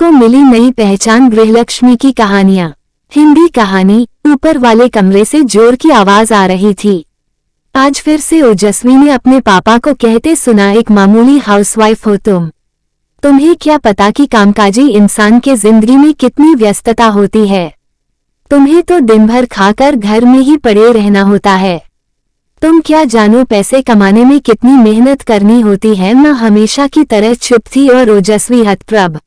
को मिली नई पहचान, गृहलक्ष्मी की कहानियां। हिंदी कहानी। ऊपर वाले कमरे से जोर की आवाज आ रही थी। आज फिर से ओजस्वी ने अपने पापा को कहते सुना, एक मामूली हाउसवाइफ हो तुम। तुम्हें क्या पता कि कामकाजी इंसान के जिंदगी में कितनी व्यस्तता होती है। तुम्हें तो दिन भर खाकर घर में ही पड़े रहना होता है। तुम क्या जानो पैसे कमाने में कितनी मेहनत करनी होती है। माँ हमेशा की तरह चुप थी और ओजस्वी हतप्रभ।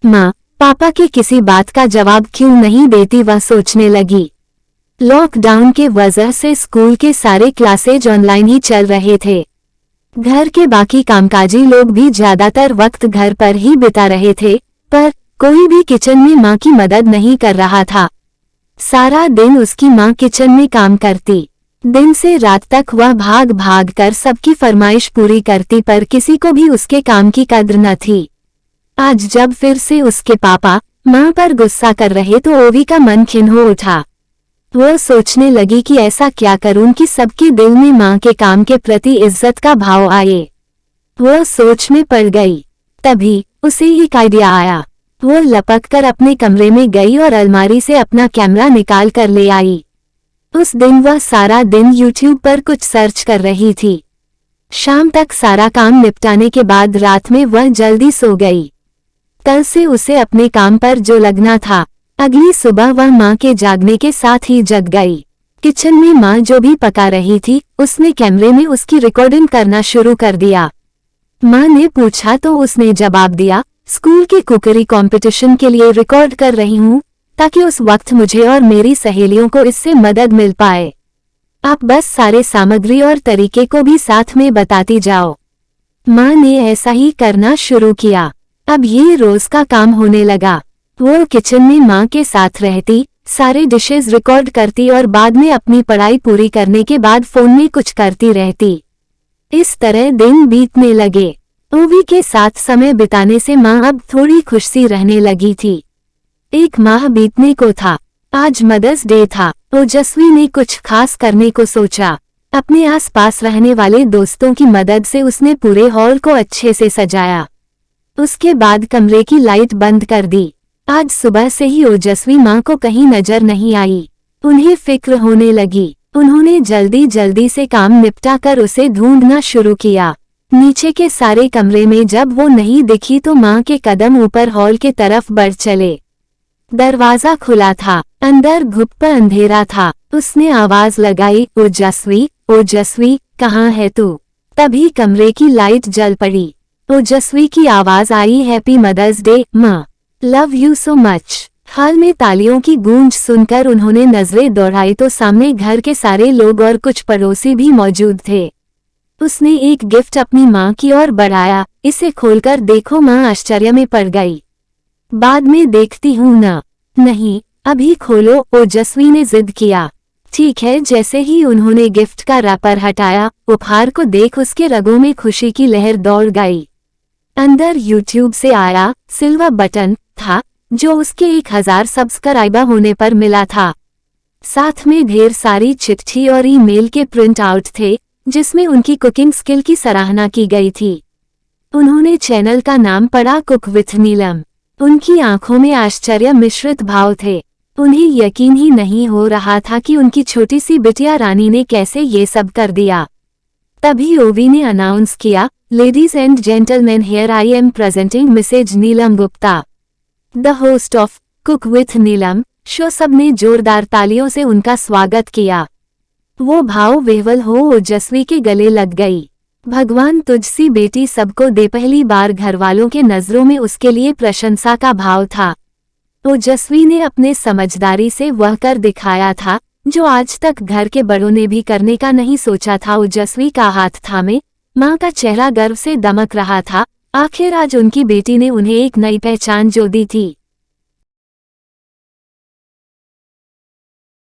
माँ पापा की किसी बात का जवाब क्यों नहीं देती, वह सोचने लगी। लॉकडाउन के वजह से स्कूल के सारे क्लासेज ऑनलाइन ही चल रहे थे। घर के बाकी कामकाजी लोग भी ज्यादातर वक्त घर पर ही बिता रहे थे, पर कोई भी किचन में माँ की मदद नहीं कर रहा था। सारा दिन उसकी माँ किचन में काम करती। दिन से रात तक वह भाग भाग कर सबकी फरमाइश पूरी करती, पर किसी को भी उसके काम की कद्र न थी। आज जब फिर से उसके पापा माँ पर गुस्सा कर रहे तो ओवी का मन खिन्न हो उठा। वह सोचने लगी कि ऐसा क्या करूं कि सबके दिल में माँ के काम के प्रति इज्जत का भाव आए। वह सोच में पड़ गई। तभी उसे एक आइडिया आया। वह लपक कर अपने कमरे में गई और अलमारी से अपना कैमरा निकाल कर ले आई। उस दिन वह सारा दिन YouTube पर कुछ सर्च कर रही थी। शाम तक सारा काम निपटाने के बाद रात में वह जल्दी सो गई। कल से उसे अपने काम पर जो लगना था। अगली सुबह वह माँ के जागने के साथ ही जग गई। किचन में माँ जो भी पका रही थी, उसने कैमरे में उसकी रिकॉर्डिंग करना शुरू कर दिया। माँ ने पूछा तो उसने जवाब दिया, स्कूल के कुकरी कंपटीशन के लिए रिकॉर्ड कर रही हूँ, ताकि उस वक्त मुझे और मेरी सहेलियों को इससे मदद मिल पाए। आप बस सारे सामग्री और तरीके को भी साथ में बताती जाओ। माँ ने ऐसा ही करना शुरू किया। अब ये रोज का काम होने लगा। वो किचन में माँ के साथ रहती, सारे डिशेस रिकॉर्ड करती और बाद में अपनी पढ़ाई पूरी करने के बाद फोन में कुछ करती रहती। इस तरह दिन बीतने लगे। ओवी के साथ समय बिताने से माँ अब थोड़ी खुश सी रहने लगी थी। एक माह बीतने को था। आज मदर्स डे था। ओजस्वी ने कुछ खास करने को सोचा। अपने आसपास रहने वाले दोस्तों की मदद से उसने पूरे हॉल को अच्छे से सजाया। उसके बाद कमरे की लाइट बंद कर दी। आज सुबह से ही ओजस्वी माँ को कहीं नजर नहीं आई। उन्हें फिक्र होने लगी। उन्होंने जल्दी जल्दी से काम निपटा कर उसे ढूंढना शुरू किया। नीचे के सारे कमरे में जब वो नहीं दिखी तो माँ के कदम ऊपर हॉल के तरफ बढ़ चले। दरवाजा खुला था। अंदर घुप अंधेरा था। उसने आवाज लगाई, ओजस्वी, ओजस्वी, कहाँ है तू? तभी कमरे की लाइट जल पड़ी। ओजस्वी की आवाज आई, हैप्पी मदर्स डे माँ, लव यू सो मच। हाल में तालियों की गूंज सुनकर उन्होंने नजरें दौड़ाई तो सामने घर के सारे लोग और कुछ पड़ोसी भी मौजूद थे। उसने एक गिफ्ट अपनी माँ की ओर बढ़ाया, इसे खोलकर देखो। माँ आश्चर्य में पड़ गई। बाद में देखती हूँ ना। नहीं, अभी खोलो, ओजस्वी ने जिद किया। ठीक है। जैसे ही उन्होंने गिफ्ट का रैपर हटाया, उपहार को देख उसके रगों में खुशी की लहर दौड़ गई। अंदर YouTube से आया सिल्वर बटन था, जो उसके 1000 सब्सक्राइबर होने पर मिला था। साथ में ढेर सारी चिट्ठी और ईमेल के प्रिंट आउट थे, जिसमें उनकी कुकिंग स्किल की सराहना की गई थी। उन्होंने चैनल का नाम पढ़ा, कुक विथ नीलम। उनकी आंखों में आश्चर्य मिश्रित भाव थे। उन्हें यकीन ही नहीं हो रहा था कि उनकी छोटी सी बिटिया रानी ने कैसे ये सब कर दिया। तभी ओवी ने अनाउंस किया, ladies and gentleman, here I am presenting Mrs Neelam Gupta, the host of cook with Neelam show. सबने जोरदार तालियों से उनका स्वागत किया। वो भाव विह्वल हो ओजस्वी के गले लग गई। भगवान तुझसी बेटी सबको दे। पहली बार घरवालों के नजरों में उसके लिए प्रशंसा का भाव था। ओजस्वी ने अपने समझदारी से वह कर दिखाया था, जो आज तक घर के बड़ों ने भी करने का नहीं सोचा था। ओजस्वी का हाथ थामे माँ का चेहरा गर्व से दमक रहा था। आखिर आज उनकी बेटी ने उन्हें एक नई पहचान जो दी थी।